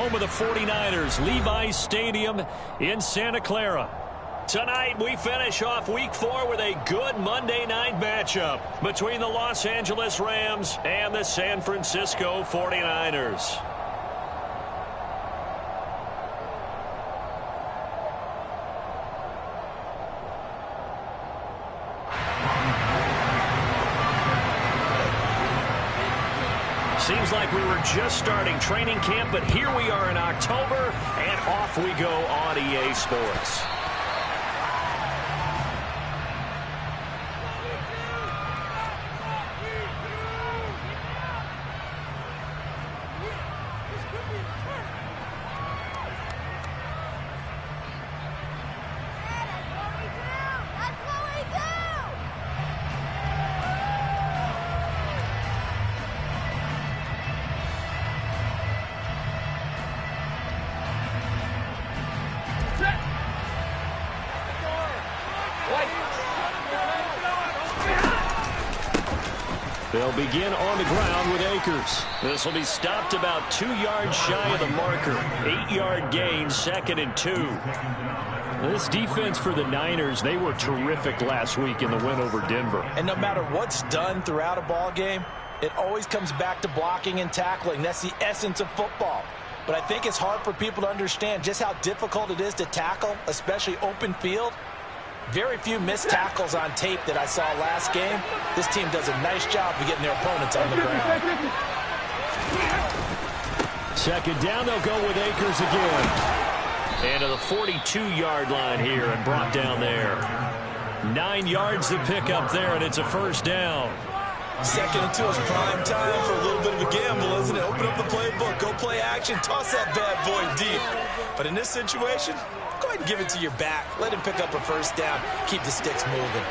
home of the 49ers, Levi's Stadium in Santa Clara. Tonight, we finish off Week 4 with a good Monday night matchup between the Los Angeles Rams and the San Francisco 49ers. Seems like we were just starting training camp, but here we are in October, and off we go on EA Sports. They'll begin on the ground with Akers. This will be stopped about 2 yards shy of the marker. 8-yard gain, 2nd and 2. This defense for the Niners, they were terrific last week in the win over Denver. And no matter what's done throughout a ball game, it always comes back to blocking and tackling. That's the essence of football. But I think it's hard for people to understand just how difficult it is to tackle, especially open field. Very few missed tackles on tape that I saw last game. This team does a nice job of getting their opponents on the ground. 2nd down, they'll go with Akers again. And to the 42-yard line here and brought down there. 9 yards to pick up there, and it's a 1st down. 2nd and 2 is prime time for a little bit of a gamble, isn't it? Open up the playbook, go play action, toss that bad boy deep. But in this situation, go ahead and give it to your back. Let him pick up a 1st down. Keep the sticks moving.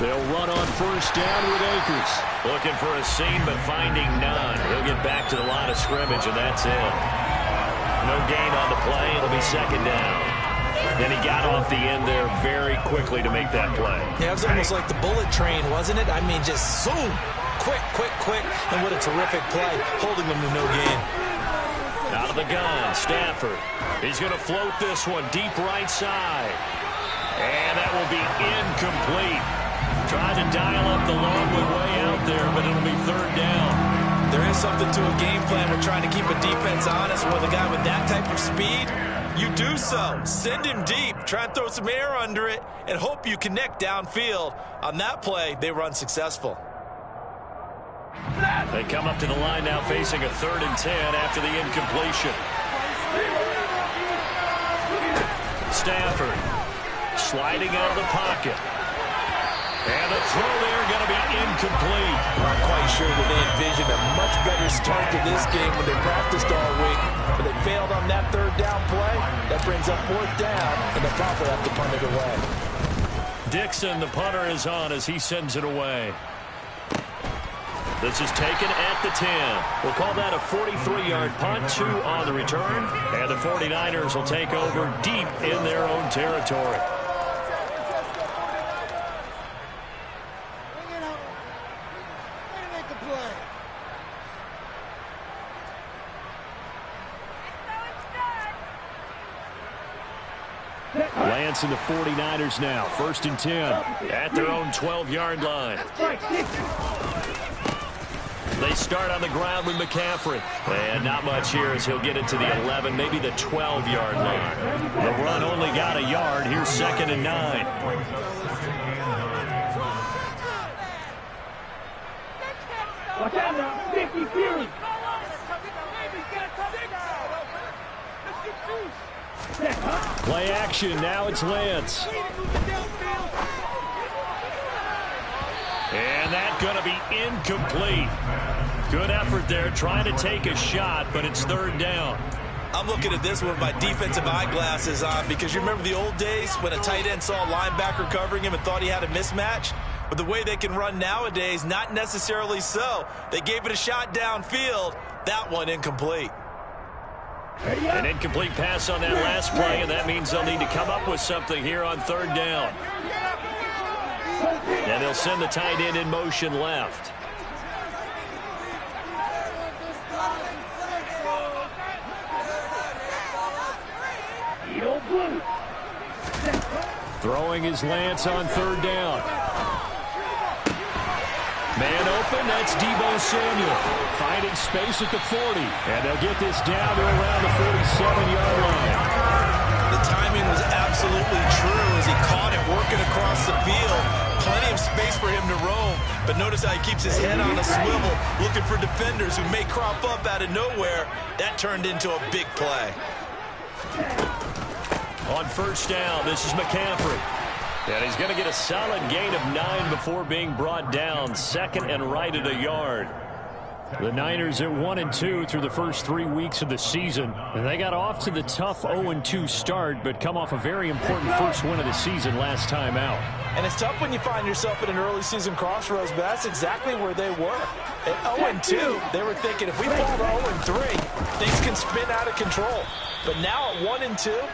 They'll run on 1st down with Akers. Looking for a seam, but finding none. He'll get back to the line of scrimmage, and that's it. No gain on the play. It'll be 2nd down. Then he got off the end there very quickly to make that play. Yeah, it was almost like the bullet train, wasn't it? I mean, just zoom. Quick, quick, quick. And what a terrific play, holding them to no gain. Out of the gun, Stafford. He's going to float this one deep right side. And that will be incomplete. Tried to dial up the long one way out there, but it'll be 3rd down. There is something to a game plan. We're trying to keep a defense honest. With a guy with that type of speed, you do so. Send him deep. Try and throw some air under it and hope you connect downfield. On that play, they were unsuccessful. They come up to the line now facing a 3rd and 10 after the incompletion. Stafford sliding out of the pocket. And the throw there going to be incomplete. Not quite sure that they envisioned a much better start to this game when they practiced all week. But they failed on that 3rd down play. That brings up 4th down, and they'll probably have to punt it away. Dixon, the punter, is on as he sends it away. This is taken at the 10. We'll call that a 43-yard punt, 2 on the return. And the 49ers will take over deep in their own territory. Lance and the 49ers now. 1st and 10 at their own 12-yard line. They start on the ground with McCaffrey. And not much here as he'll get it to the 11, maybe the 12-yard line. The run only got a yard. Here's 2nd and 9. Watch out now. 50 Fury. Play action. Now it's Lance. And that's going to be incomplete. Good effort there, trying to take a shot, but it's 3rd down. I'm looking at this one with my defensive eyeglasses on because you remember the old days when a tight end saw a linebacker covering him and thought he had a mismatch? But the way they can run nowadays, not necessarily so. They gave it a shot downfield. That one incomplete. An incomplete pass on that last play, and that means they'll need to come up with something here on 3rd down. And they'll send the tight end in motion left. Throwing his Lance on third down. Man open, that's Deebo Samuel. Finding space at the 40. And they'll get this down to around the 47-yard line. The timing was absolutely true as he caught it working across the field. Plenty of space for him to roam. But notice how he keeps his head on a swivel, looking for defenders who may crop up out of nowhere. That turned into a big play. On first down, this is McCaffrey. And he's going to get a solid gain of 9 before being brought down. Second and right at a yard. The Niners at 1-2 through the first 3 weeks of the season. And they got off to the tough 0-2 start, but come off a very important first win of the season last time out. And it's tough when you find yourself at an early season crossroads, but that's exactly where they were. At 0-2, they were thinking if we fall to 0-3, things can spin out of control. But now at 1-2,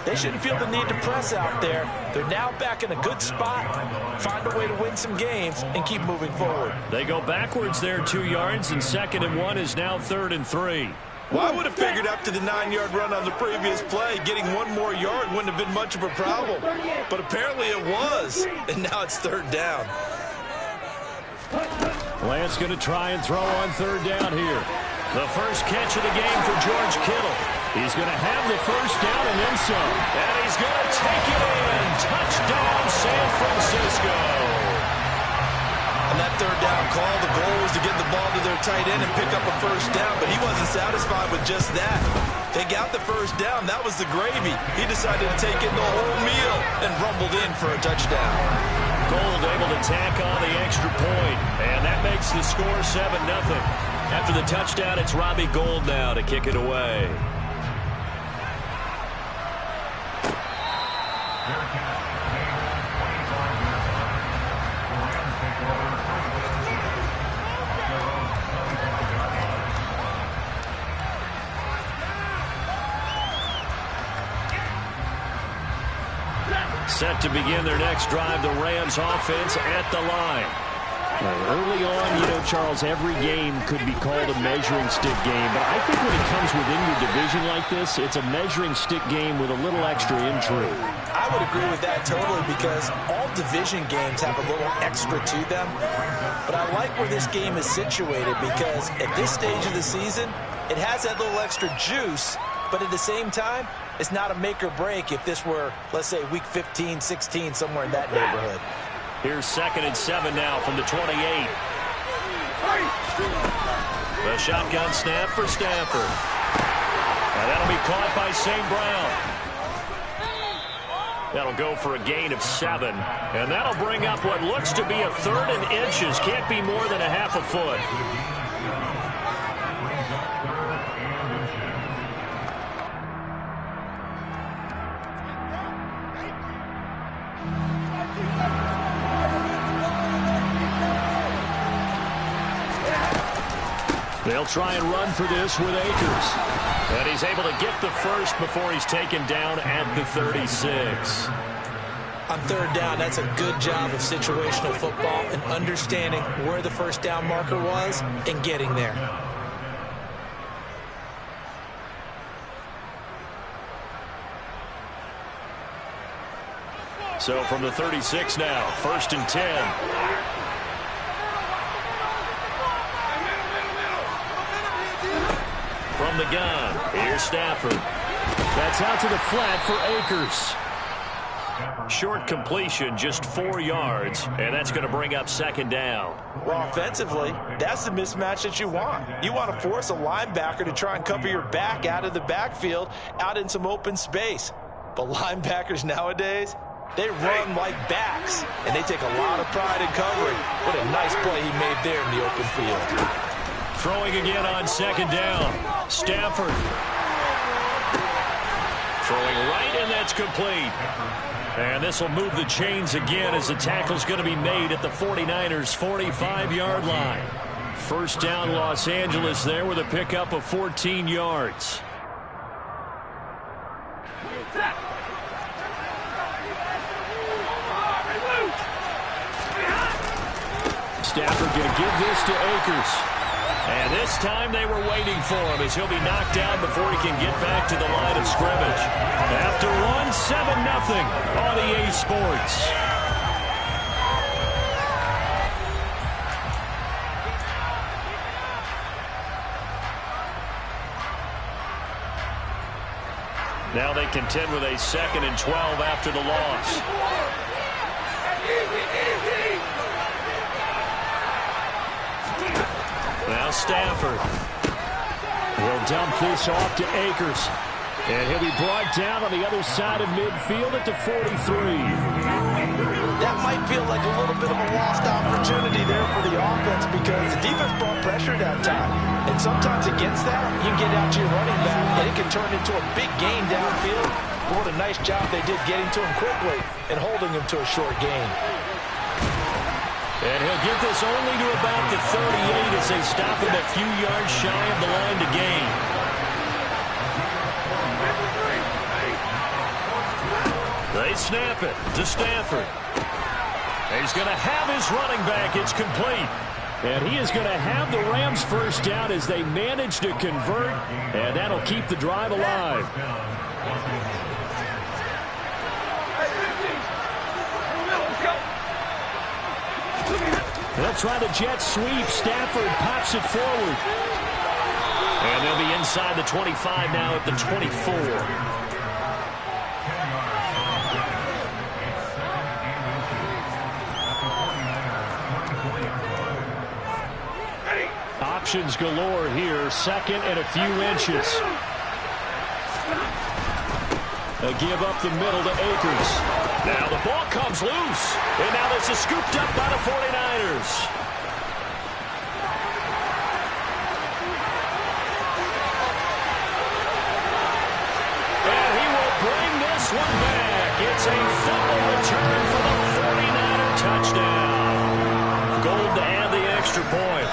they shouldn't feel the need to press out there. They're now back in a good spot, find a way to win some games, and keep moving forward. They go backwards there 2 yards, and 2nd and 1 is now 3rd and 3. Well, I would have figured after the 9-yard run on the previous play, getting 1 more yard wouldn't have been much of a problem. But apparently it was, and now it's 3rd down. Lance going to try and throw on 3rd down here. The first catch of the game for George Kittle. He's going to have the first down and then some. And he's going to take it in. Touchdown, San Francisco. On that 3rd down call, the goal was to get the ball to their tight end and pick up a first down, but he wasn't satisfied with just that. They got the first down. That was the gravy. He decided to take in the whole meal and rumbled in for a touchdown. Gold able to tack on the extra point, and that makes the score 7-0. After the touchdown, it's Robbie Gould now to kick it away. Set to begin their next drive, the Rams offense at the line. Early on, you know, Charles, every game could be called a measuring stick game, but I think when it comes within your division like this, it's a measuring stick game with a little extra intrigue. I would agree with that totally because all division games have a little extra to them, but I like where this game is situated because at this stage of the season, it has that little extra juice, but at the same time, it's not a make or break if this were, let's say, week 15, 16, somewhere in that neighborhood. Here's 2nd and 7 now from the 28. The shotgun snap for Stafford. And that'll be caught by St. Brown. That'll go for a gain of 7. And that'll bring up what looks to be a 3rd and inches. Can't be more than a half a foot. They'll try and run for this with Akers. And he's able to get the first before he's taken down at the 36. On 3rd down, that's a good job of situational football and understanding where the first down marker was and getting there. So from the 36 now, 1st and 10. From the gun, here's Stafford. That's out to the flat for Akers. Short completion, just 4 yards, and that's going to bring up 2nd down. Well, offensively, that's the mismatch that you want. You want to force a linebacker to try and cover your back out of the backfield, out in some open space. But linebackers nowadays, they run like backs, and they take a lot of pride in covering. What a nice play he made there in the open field. Throwing again on 2nd down. Stafford. Throwing right, and that's complete. And this will move the chains again as the tackle's going to be made at the 49ers' 45-yard line. First down, Los Angeles there with a pickup of 14 yards. Stafford going to give this to Akers. And this time they were waiting for him as he'll be knocked down before he can get back to the line of scrimmage. After one, 7-0 on EA Sports. Now they contend with a 2nd and 12 after the loss. Now Stafford. He'll dump this off to Akers. And he'll be brought down on the other side of midfield at the 43. That might feel like a little bit of a lost opportunity there for the offense because the defense brought pressure that time. And sometimes against that, you can get out to your running back, and it can turn into a big gain downfield. But what a nice job they did getting to him quickly and holding him to a short gain. And he'll get this only to about the 38 as they stop him a few yards shy of the line to gain. They snap it to Stafford. He's going to have his running back. It's complete. And he is going to have the Rams first down as they manage to convert. And that'll keep the drive alive. They'll try the jet sweep. Stafford pops it forward. And they'll be inside the 25 now at the 24. Options galore here. 2nd and a few inches. A give up the middle to Akers. Now the ball comes loose. And now this is scooped up by the 49ers. And he will bring this one back. It's a fumble return for the 49er touchdown. Gold to add the extra point.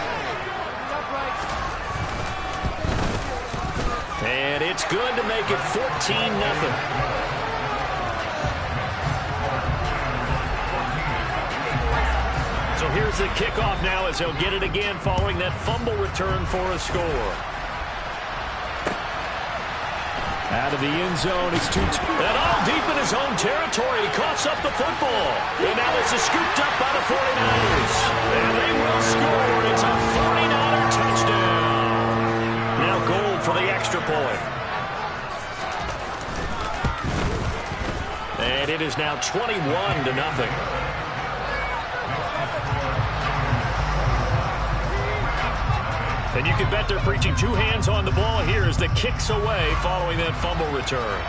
And it's good to make it 14-0. So here's the kickoff now as he'll get it again following that fumble return for a score. Out of the end zone, it's and all deep in his own territory. He coughs up the football. And now this is scooped up by the 49ers. And they will score. It's a 49er touchdown. Now Gold for the extra point. And it is now 21-0. And you can bet they're preaching 2 hands on the ball here as the kick's away following that fumble return.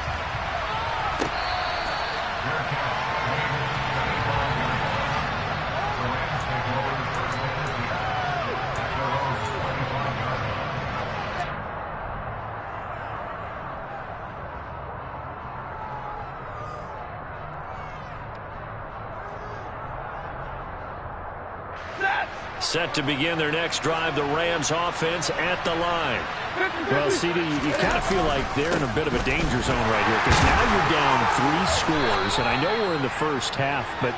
Set to begin their next drive, the Rams offense at the line. Well, CD, you kind of feel like they're in a bit of a danger zone right here because now you're down 3 scores, and I know we're in the first half, but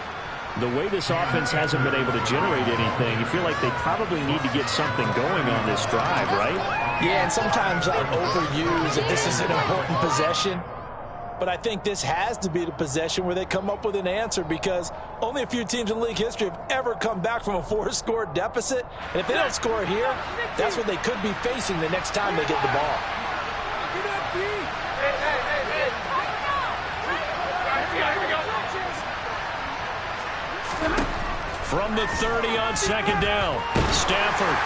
the way this offense hasn't been able to generate anything, you feel like they probably need to get something going on this drive, right? Yeah, and sometimes I overuse that this is an important possession. But I think this has to be the possession where they come up with an answer because only a few teams in league history have ever come back from a 4-score deficit. And if they don't score here, that's what they could be facing the next time they get the ball. From the 30 on 2nd down, Stafford.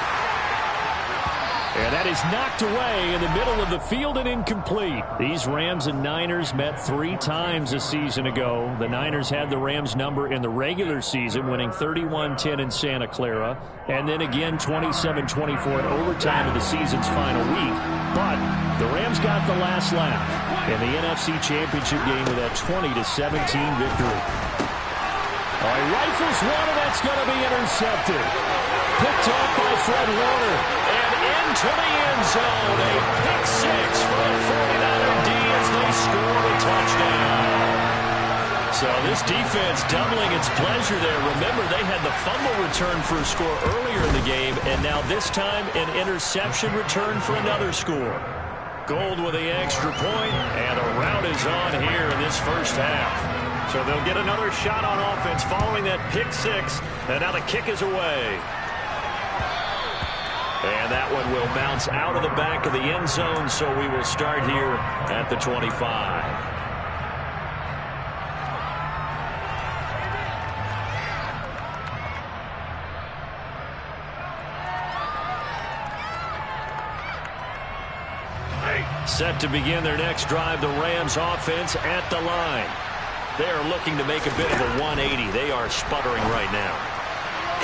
And that is knocked away in the middle of the field and incomplete. These Rams and Niners met 3 times a season ago. The Niners had the Rams number in the regular season, winning 31-10 in Santa Clara, and then again 27-24 in overtime of the season's final week. But the Rams got the last laugh in the NFC Championship game with that 20-17 victory. All right, rifles one, and that's going to be intercepted. Picked off by Fred Warner. And into the end zone. A pick-6 for the 49er D as they score a touchdown. So this defense doubling its pleasure there. Remember, they had the fumble return for a score earlier in the game, and now this time an interception return for another score. Gold with the extra point, and a rout is on here in this first half. So they'll get another shot on offense following that pick six, and now the kick is away. And that one will bounce out of the back of the end zone, so we will start here at the 25. Set to begin their next drive, the Rams offense at the line. They are looking to make a bit of a 180. They are sputtering right now.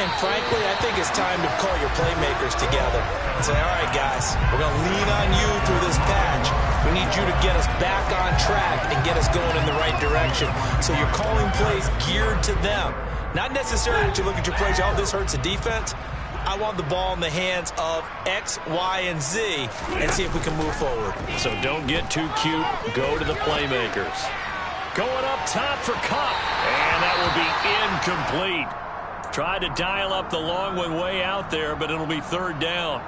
And frankly, I think it's time to call your playmakers together and say, all right, guys, we're going to lean on you through this patch. We need you to get us back on track and get us going in the right direction. So you're calling plays geared to them. Not necessarily that you look at your plays, oh, this hurts the defense. I want the ball in the hands of X, Y, and Z and see if we can move forward. So don't get too cute. Go to the playmakers. Going up top for Cup. And that will be incomplete. Tried to dial up the long one way out there, but it'll be third down.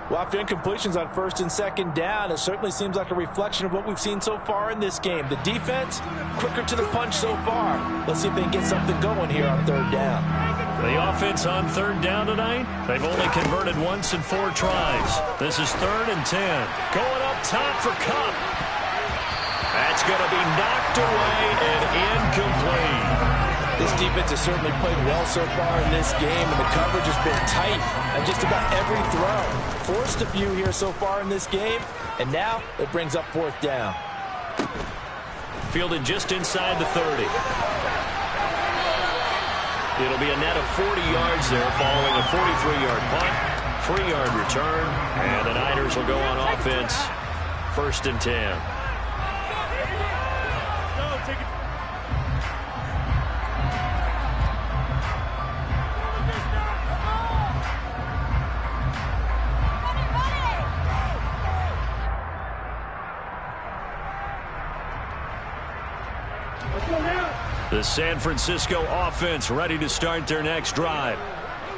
Well, after incompletions on first and second down, it certainly seems like a reflection of what we've seen so far in this game. The defense, quicker to the punch so far. Let's see if they can get something going here on third down. The offense on third down tonight, they've only converted once in 4 tries. This is 3rd and 10. Going up top for Cup. That's going to be knocked away and incomplete. This defense has certainly played well so far in this game, and the coverage has been tight on just about every throw. Forced a few here so far in this game, and now it brings up 4th down. Fielded just inside the 30. It'll be a net of 40 yards there following a 43-yard punt, 3-yard return, and the Niners will go on offense, 1st and 10. The San Francisco offense ready to start their next drive.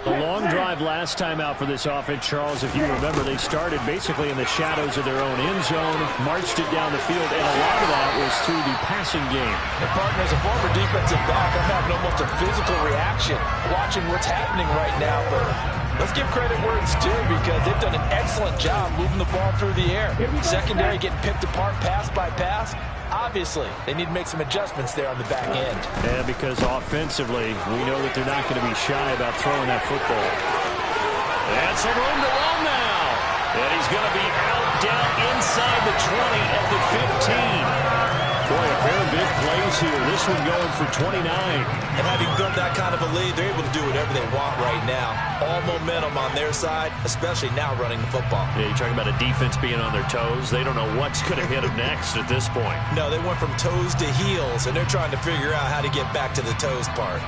A long drive last time out for this offense, Charles. If you remember, they started basically in the shadows of their own end zone, marched it down the field, and a lot of that was through the passing game. And partner, as a former defensive back, I'm having almost a physical reaction watching what's happening right now. But let's give credit where it's due, because they've done an excellent job moving the ball through the air. Secondary getting picked apart pass by pass. Obviously, they need to make some adjustments there on the back end. Yeah, because offensively, we know that they're not going to be shy about throwing that football. And some room to run now. And he's going to be out down inside the 20 at the 15. Boy, a pair of big plays here. This one going for 29. And having built that kind of a lead, they're able to do whatever they want right now. All momentum on their side, especially now running the football. Yeah, you're talking about a defense being on their toes. They don't know what's going to hit them next at this point. No, they went from toes to heels, and they're trying to figure out how to get back to the toes part.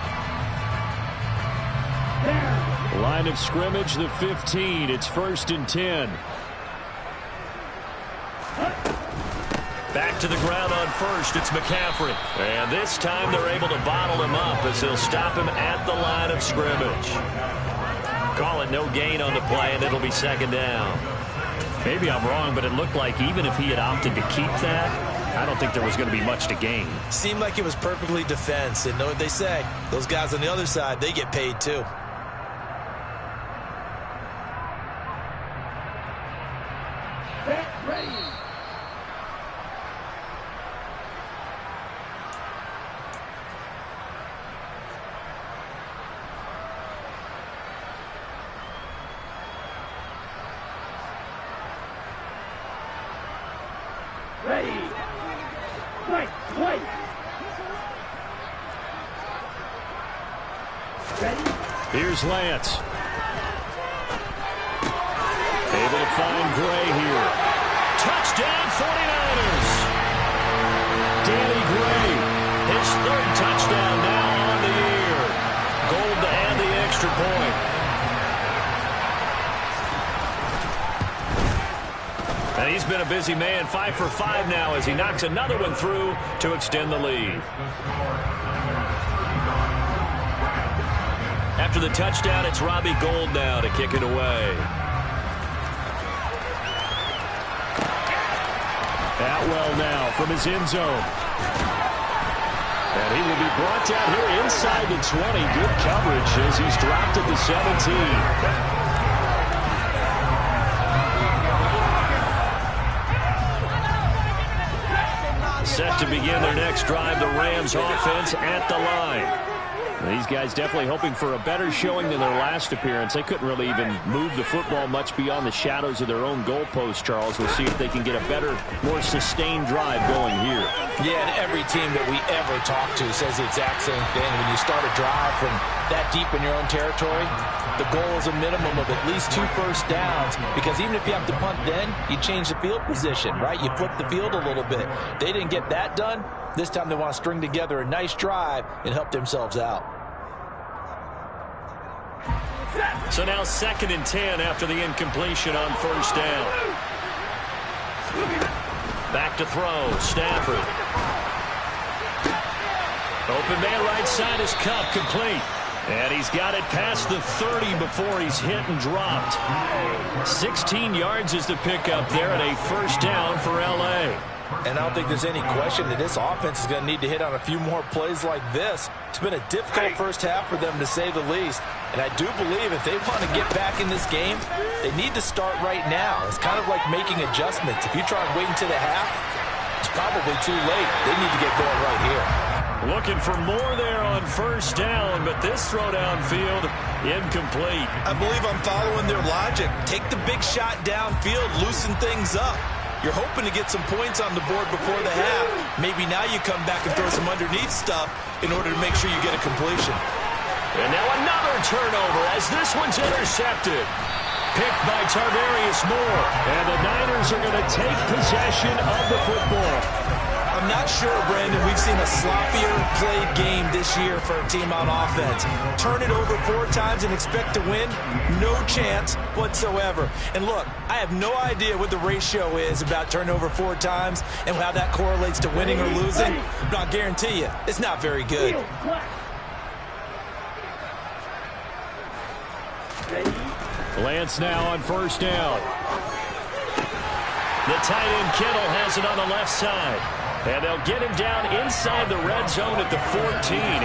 Line of scrimmage, the 15. It's 1st and 10. Back to the ground on first. It's McCaffrey. And this time they're able to bottle him up as they'll stop him at the line of scrimmage. Call it no gain on the play, and it'll be 2nd down. Maybe I'm wrong, but it looked like even if he had opted to keep that, I don't think there was going to be much to gain. Seemed like it was perfectly defense. And know what they say? Those guys on the other side, they get paid too. Ready. Ready. Wait. Ready. Here's Lance. Able to find Gray here. Touchdown 49ers. Danny Gray, his 3rd touchdown now on the year. Gold to add the extra point. And he's been a busy man, 5 for 5 now as he knocks another one through to extend the lead. After the touchdown, it's Robbie Gould now to kick it away. Atwell now from his end zone. And he will be brought down here inside the 20. Good coverage as he's dropped at the 17. Set to begin their next drive, the Rams offense at the line. These guys definitely hoping for a better showing than their last appearance. They couldn't really even move the football much beyond the shadows of their own goalpost, Charles. We'll see if they can get a better, more sustained drive going here. Yeah, and every team that we ever talk to says the exact same thing. When you start a drive from that deep in your own territory, the goal is a minimum of at least 2 first downs, because even if you have to punt then, you change the field position, right? You flip the field a little bit. They didn't get that done. This time they want to string together a nice drive and help themselves out. So now 2nd and 10 after the incompletion on first down. Back to throw, Stafford. Open man right side is Cup, complete. And he's got it past the 30 before he's hit and dropped. 16 yards is the pickup there and a first down for L.A. And I don't think there's any question that this offense is going to need to hit on a few more plays like this. It's been a difficult first half for them, to say the least. And I do believe if they want to get back in this game, they need to start right now. It's kind of like making adjustments. If you try and wait until the half, it's probably too late. They need to get going right here. Looking for more there on first down, but this throw downfield, incomplete. I believe I'm following their logic. Take the big shot downfield, loosen things up. You're hoping to get some points on the board before the half. Maybe now you come back and throw some underneath stuff in order to make sure you get a completion. And now another turnover as this one's intercepted. Picked by Tarvarius Moore. And the Niners are going to take possession of the football. I'm not sure, Brandon, we've seen a sloppier played game this year for a team on offense. Turn it over 4 times and expect to win? No chance whatsoever. And look, I have no idea what the ratio is about turnover 4 times and how that correlates to winning or losing, but I'll guarantee you, it's not very good. Lance now on first down. The tight end Kittle has it on the left side. And they'll get him down inside the red zone at the 14.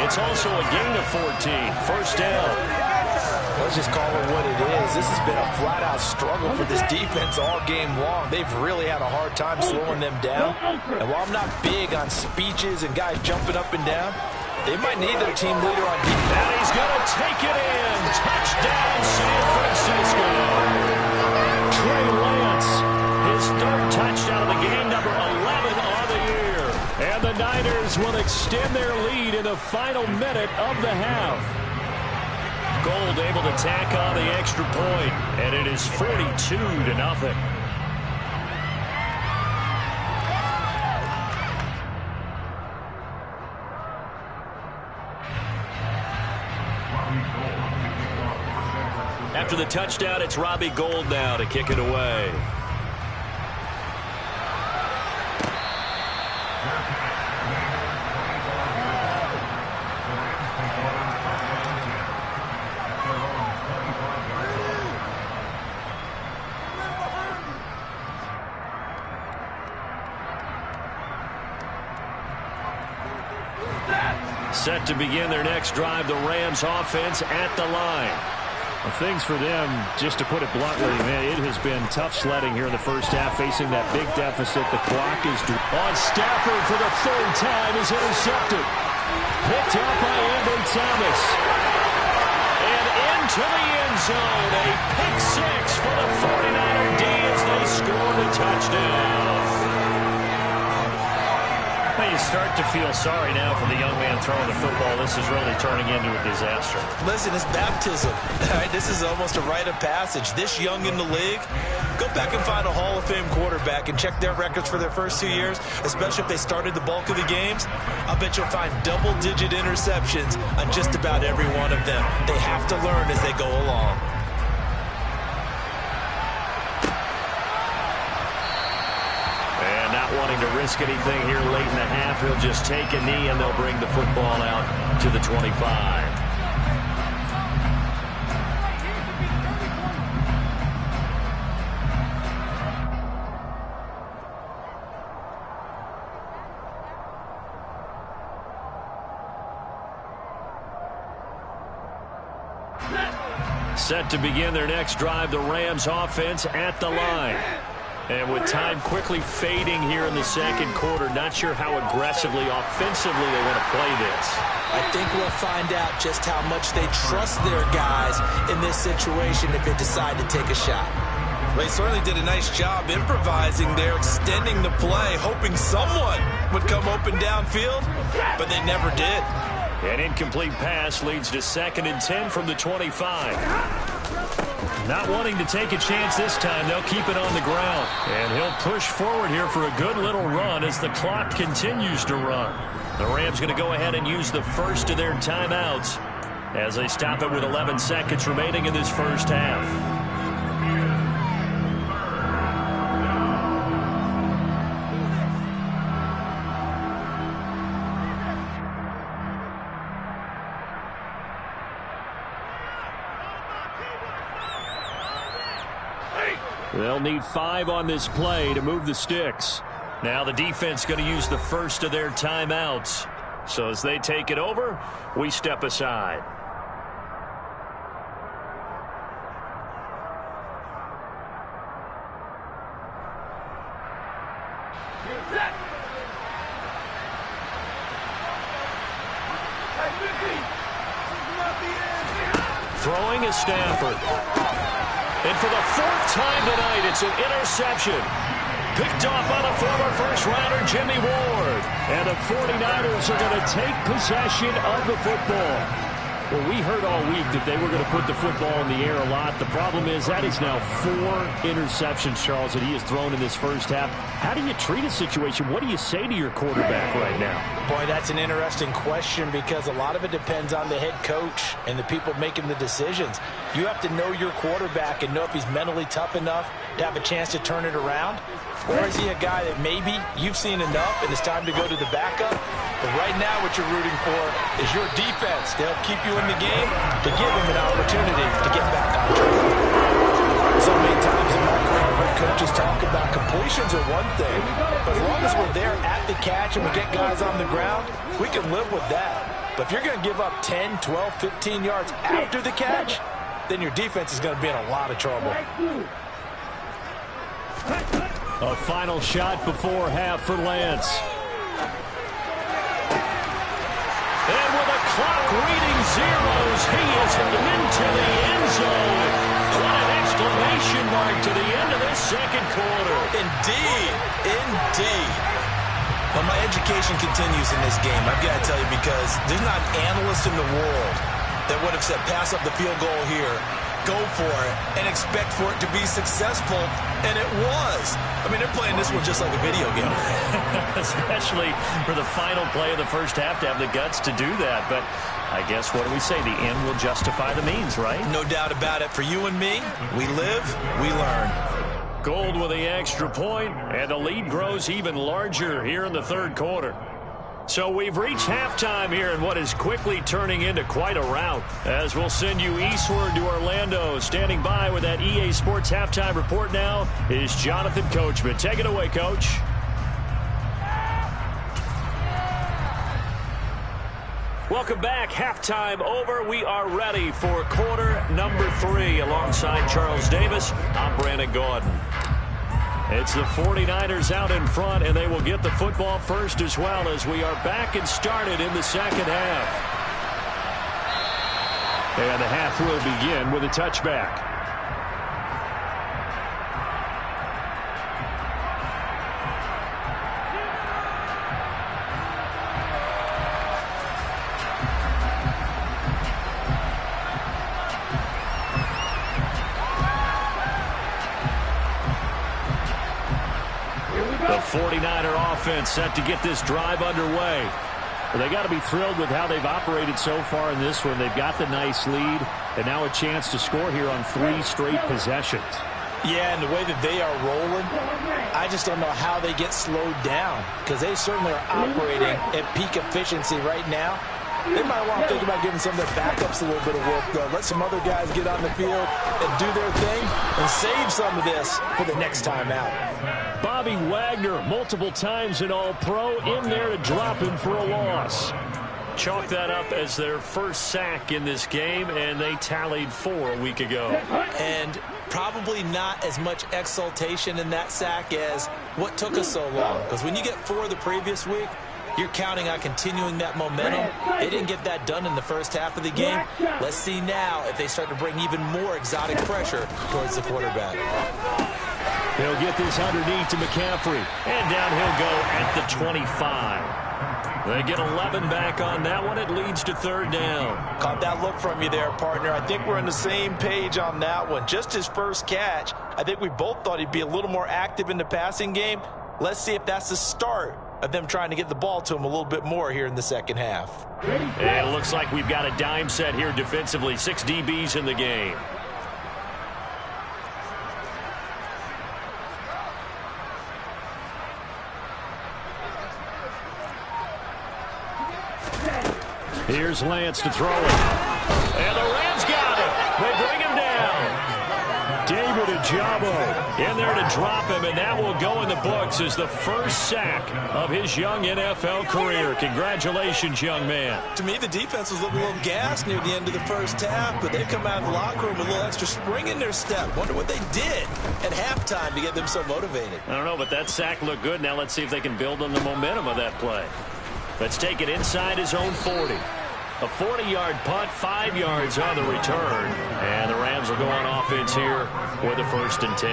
It's also a gain of 14. First down. Let's just call it what it is. This has been a flat-out struggle for this defense all game long. They've really had a hard time slowing them down. And while I'm not big on speeches and guys jumping up and down, they might need their team leader on defense. And he's going to take it in. Touchdown, San Francisco. Trey Lance, his 3rd touchdown of the game, number 11 on the year. And the Niners will extend their lead in the final minute of the half. Gould able to tack on the extra point, and it is 42-0. After the touchdown, it's Robbie Gould now to kick it away. Set to begin their next drive, the Rams offense at the line. Well, things for them, just to put it bluntly, man, it has been tough sledding here in the first half, facing that big deficit. The clock is on. Stafford for the 3rd time is intercepted. Picked up by Ambry Thomas. And into the end zone, a pick 6 for the 49er D as they score the touchdown. Well, you start to feel sorry now for the young man throwing the football. This is really turning into a disaster. Listen, it's baptism. All right, this is almost a rite of passage. This young in the league, go back and find a Hall of Fame quarterback and check their records for their first 2 years, especially if they started the bulk of the games. I'll bet you'll find double-digit interceptions on just about every one of them. They have to learn as they go along. Wanting to risk anything here late in the half, he'll just take a knee and they'll bring the football out to the 25. Set to begin their next drive, the Rams offense at the line. And with time quickly fading here in the second quarter, not sure how aggressively, offensively they want to play this. I think we'll find out just how much they trust their guys in this situation if they decide to take a shot. They certainly did a nice job improvising there, extending the play, hoping someone would come open downfield, but they never did. An incomplete pass leads to 2nd and 10 from the 25. Not wanting to take a chance this time, they'll keep it on the ground. And he'll push forward here for a good little run as the clock continues to run. The Rams going to go ahead and use the first of their timeouts as they stop it with 11 seconds remaining in this first half. They'll need 5 on this play to move the sticks. Now the defense going to use the first of their timeouts. So as they take it over, we step aside. Throwing is Stafford. And for the 4th time tonight, it's an interception. Picked off by the former first-rounder Jimmy Ward. And the 49ers are going to take possession of the football. Well, we heard all week that they were going to put the football in the air a lot. The problem is that is now 4 interceptions, Charles, that he has thrown in this first half. How do you treat a situation? What do you say to your quarterback right now? Boy, that's an interesting question because a lot of it depends on the head coach and the people making the decisions. You have to know your quarterback and know if he's mentally tough enough to have a chance to turn it around. Or is he a guy that maybe you've seen enough and it's time to go to the backup? But right now what you're rooting for is your defense to help keep you in the game, to give him an opportunity to get back on track. So many times in my career, I've heard coaches talk about completions are one thing, but as long as we're there at the catch and we get guys on the ground, we can live with that. But if you're going to give up 10, 12, 15 yards after the catch, then your defense is going to be in a lot of trouble. A final shot before half for Lance. And with a clock reading zeros, he is into the end zone. What an exclamation mark to the end of this second quarter. Indeed. Indeed. Well, my education continues in this game, I've got to tell you, because there's not an analyst in the world that would have said pass up the field goal here, go for it, and expect for it to be successful, and it was. I mean, they're playing this one just like a video game. Especially for the final play of the first half to have the guts to do that. But I guess, what do we say? The end will justify the means, right? No doubt about it. For you and me, we live, we learn. Gold with the extra point, and the lead grows even larger here in the third quarter. So we've reached halftime here in what is quickly turning into quite a rout, as we'll send you eastward to Orlando. Standing by with that EA Sports halftime report now is Jonathan Coachman. Take it away, Coach. Welcome back. Halftime over. We are ready for quarter number 3. Alongside Charles Davis, I'm Brandon Gordon. It's the 49ers out in front, and they will get the football first as well, as we are back and started in the second half. And the half will begin with a touchback. The 49er offense set to get this drive underway. Well, they got to be thrilled with how they've operated so far in this one. They've got the nice lead, and now a chance to score here on 3 straight possessions. Yeah, and the way that they are rolling, I just don't know how they get slowed down, because they certainly are operating at peak efficiency right now. They might want to think about giving some of their backups a little bit of work, though. Let some other guys get on the field and do their thing and save some of this for the next time out. Bobby Wagner, multiple times an All-Pro, in there to drop him for a loss. chalk that up as their first sack in this game, and they tallied 4 a week ago. And probably not as much exultation in that sack as what took us so long. Because when you get 4 the previous week, you're counting on continuing that momentum. They didn't get that done in the first half of the game. Let's see now if they start to bring even more exotic pressure towards the quarterback. He'll get this underneath to McCaffrey. And down he'll go at the 25. They get 11 back on that one. It leads to 3rd down. Caught that look from you there, partner. I think we're on the same page on that one. Just his first catch, I think we both thought he'd be a little more active in the passing game. Let's see if that's the start of them trying to get the ball to him a little bit more here in the second half. And it looks like we've got a dime set here defensively. 6 DBs in the game. Here's Lance to throw it. And the Rams got it. They bring him down. David Ojabo in there to drop him, and that will go in the books as the first sack of his young NFL career. Congratulations, young man. To me, the defense was looking a little gassed near the end of the first half, but they've come out of the locker room with a little extra spring in their step. Wonder what they did at halftime to get them so motivated. I don't know, but that sack looked good. Now let's see if they can build on the momentum of that play. Let's take it inside his own 40. A 40-yard punt, 5 yards on the return. And the Rams will go on offense here with a 1st and 10.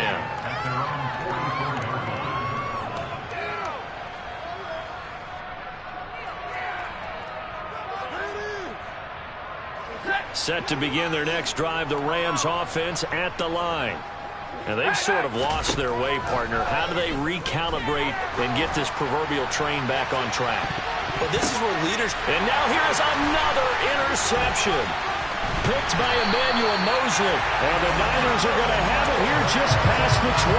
Set to begin their next drive, the Rams offense at the line. And they've sort of lost their way, partner. How do they recalibrate and get this proverbial train back on track? Well, this is where leaders... And now here's another interception. Picked by Emmanuel Mosley. And the Niners are going to have it here just past the 25.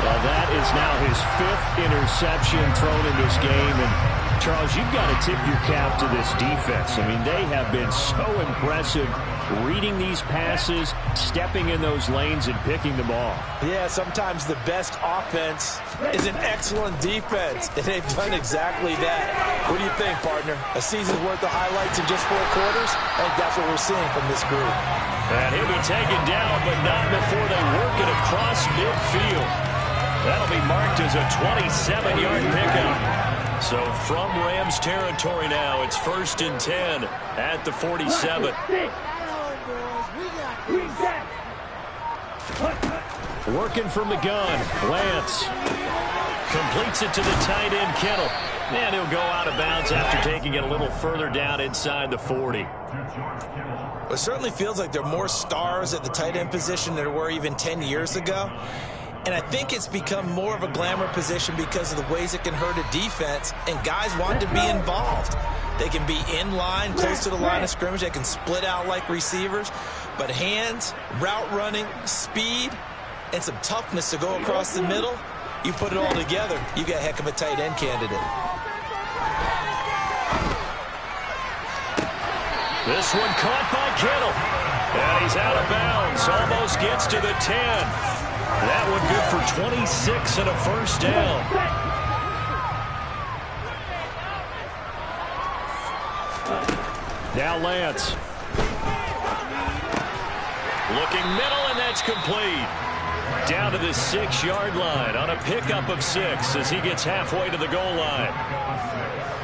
Well, that is now his 5th interception thrown in this game. And, Charles, you've got to tip your cap to this defense. I mean, they have been so impressive reading these passes, stepping in those lanes, and picking them off. Yeah, sometimes the best offense is an excellent defense, and they've done exactly that. What do you think, partner? A season's worth of highlights in just 4 quarters? I think that's what we're seeing from this group. And he'll be taken down, but not before they work it across midfield. That'll be marked as a 27-yard pickup. So from Rams territory now, it's 1st and 10 at the 47. Working from the gun, Lance completes it to the tight end, Kittle. And he'll go out of bounds after taking it a little further down inside the 40. It certainly feels like there are more stars at the tight end position than there were even 10 years ago. And I think it's become more of a glamour position because of the ways it can hurt a defense, and guys want to be involved. They can be in line, close to the line of scrimmage. They can split out like receivers. But hands, route running, speed, and some toughness to go across the middle, you put it all together, you got a heck of a tight end candidate. This one caught by Kittle. And he's out of bounds. Almost gets to the 10. That one good for 26 and a 1st down. Now Lance. Looking middle, and that's complete. Down to the 6-yard line on a pickup of 6 as he gets halfway to the goal line.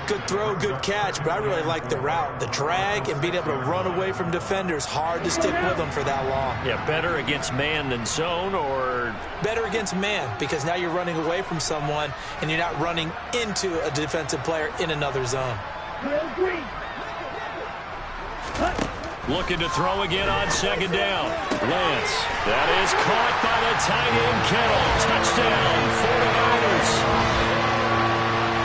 Good throw, good catch, but I really like the route. The drag and being able to run away from defenders, hard to stick with them for that long. Yeah, better against man than zone, or? Better against man, because now you're running away from someone and you're not running into a defensive player in another zone. Looking to throw again on 2nd down. Lance. That is caught by the tight end, Kittle. Touchdown, 49ers.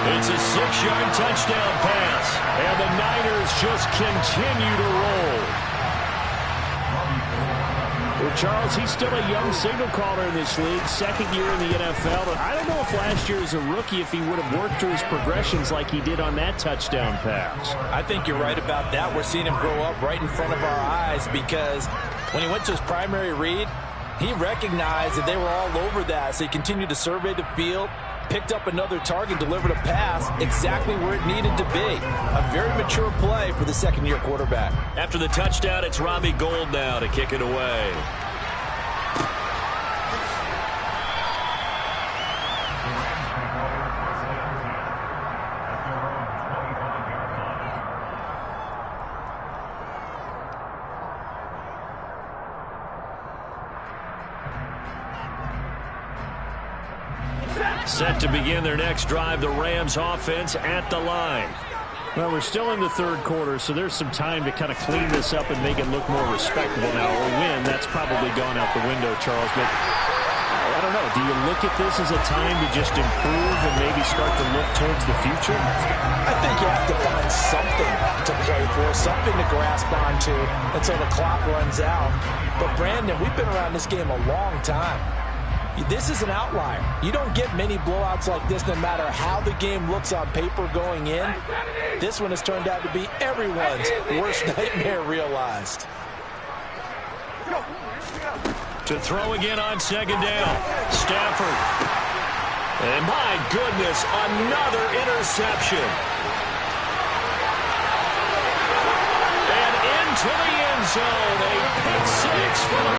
It's a 6-yard touchdown pass, and the Niners just continue to roll. Well, Charles, he's still a young signal caller in this league, 2nd year in the NFL. But I don't know if last year as a rookie, if he would have worked through his progressions like he did on that touchdown pass. I think you're right about that. We're seeing him grow up right in front of our eyes, because when he went to his primary read, He recognized that they were all over that, so he continued to survey the field, picked up another target, delivered a pass exactly where it needed to be. A very mature play for the second-year quarterback. After the touchdown, it's Robbie Gould now to kick it away. Set to begin their next drive, the Rams offense at the line. Well, we're still in the third quarter, so there's some time to kind of clean this up and make it look more respectable now. Or win, that's probably gone out the window, Charles. But I don't know. Do you look at this as a time to just improve and maybe start to look towards the future? I think you have to find something to play for, something to grasp onto until the clock runs out. But, Brandon, we've been around this game a long time. This is an outlier. You don't get many blowouts like this no matter how the game looks on paper going in. This one has turned out to be everyone's worst nightmare realized. To throw again on second down. Stafford. And my goodness, another interception. And into the end zone. A pick six for the